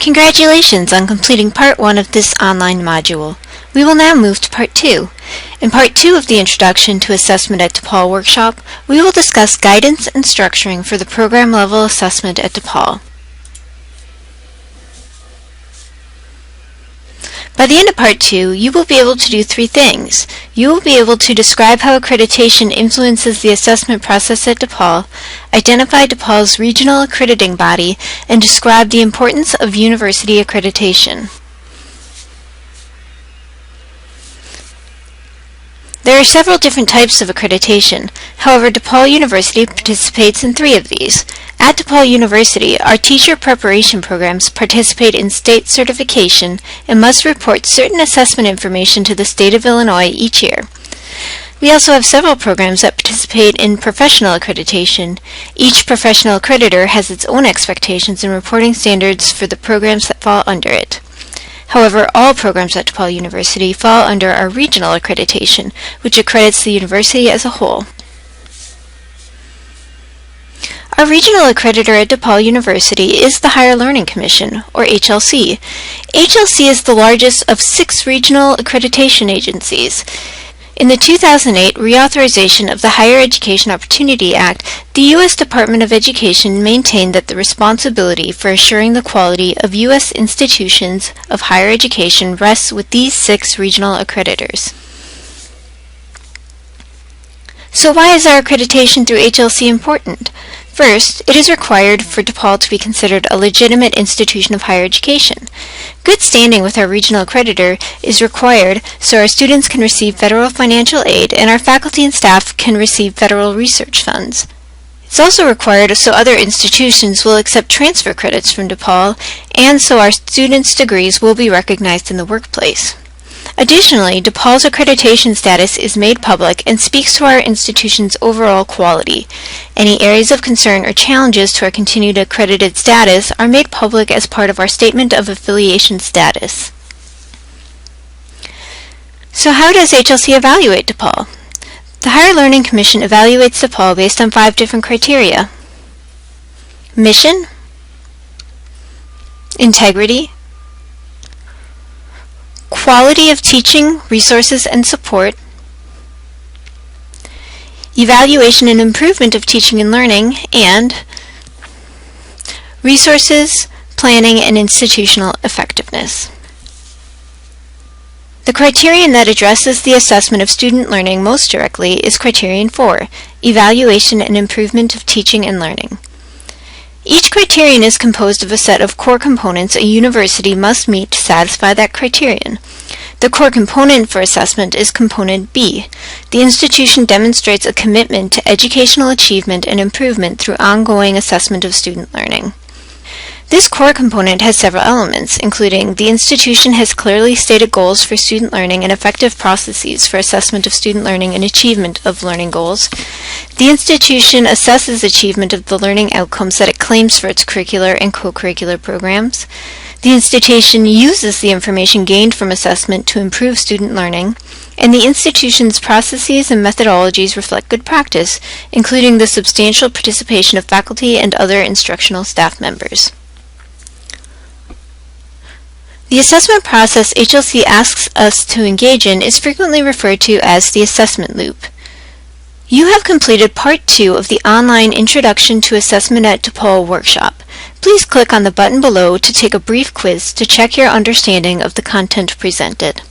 Congratulations on completing Part 1 of this online module. We will now move to Part 2. In Part 2 of the Introduction to Assessment at DePaul workshop, we will discuss guidance and structuring for the program level assessment at DePaul. By the end of Part 2, you will be able to do three things. You will be able to describe how accreditation influences the assessment process at DePaul, identify DePaul's regional accrediting body, and describe the importance of university accreditation. There are several different types of accreditation. However, DePaul University participates in three of these. At DePaul University, our teacher preparation programs participate in state certification and must report certain assessment information to the state of Illinois each year. We also have several programs that participate in professional accreditation. Each professional accreditor has its own expectations and reporting standards for the programs that fall under it. However, all programs at DePaul University fall under our regional accreditation, which accredits the university as a whole. Our regional accreditor at DePaul University is the Higher Learning Commission, or HLC. HLC is the largest of 6 regional accreditation agencies. In the 2008 reauthorization of the Higher Education Opportunity Act, the U.S. Department of Education maintained that the responsibility for assuring the quality of U.S. institutions of higher education rests with these 6 regional accreditors. So why is our accreditation through HLC important? First, it is required for DePaul to be considered a legitimate institution of higher education. Good standing with our regional accreditor is required so our students can receive federal financial aid and our faculty and staff can receive federal research funds. It's also required so other institutions will accept transfer credits from DePaul and so our students' degrees will be recognized in the workplace. Additionally, DePaul's accreditation status is made public and speaks to our institution's overall quality. Any areas of concern or challenges to our continued accredited status are made public as part of our Statement of Affiliation Status. So how does HLC evaluate DePaul? The Higher Learning Commission evaluates DePaul based on 5 different criteria: mission, integrity, quality of teaching, resources, and support, evaluation and improvement of teaching and learning, and resources, planning, and institutional effectiveness. The criterion that addresses the assessment of student learning most directly is Criterion 4, evaluation and improvement of teaching and learning. Each criterion is composed of a set of core components a university must meet to satisfy that criterion. The core component for assessment is Component B. The institution demonstrates a commitment to educational achievement and improvement through ongoing assessment of student learning. This core component has several elements, including the institution has clearly stated goals for student learning and effective processes for assessment of student learning and achievement of learning goals. The institution assesses achievement of the learning outcomes that it claims for its curricular and co-curricular programs. The institution uses the information gained from assessment to improve student learning, and the institution's processes and methodologies reflect good practice, including the substantial participation of faculty and other instructional staff members. The assessment process HLC asks us to engage in is frequently referred to as the assessment loop. You have completed Part 2 of the online Introduction to Assessment at DePaul workshop. Please click on the button below to take a brief quiz to check your understanding of the content presented.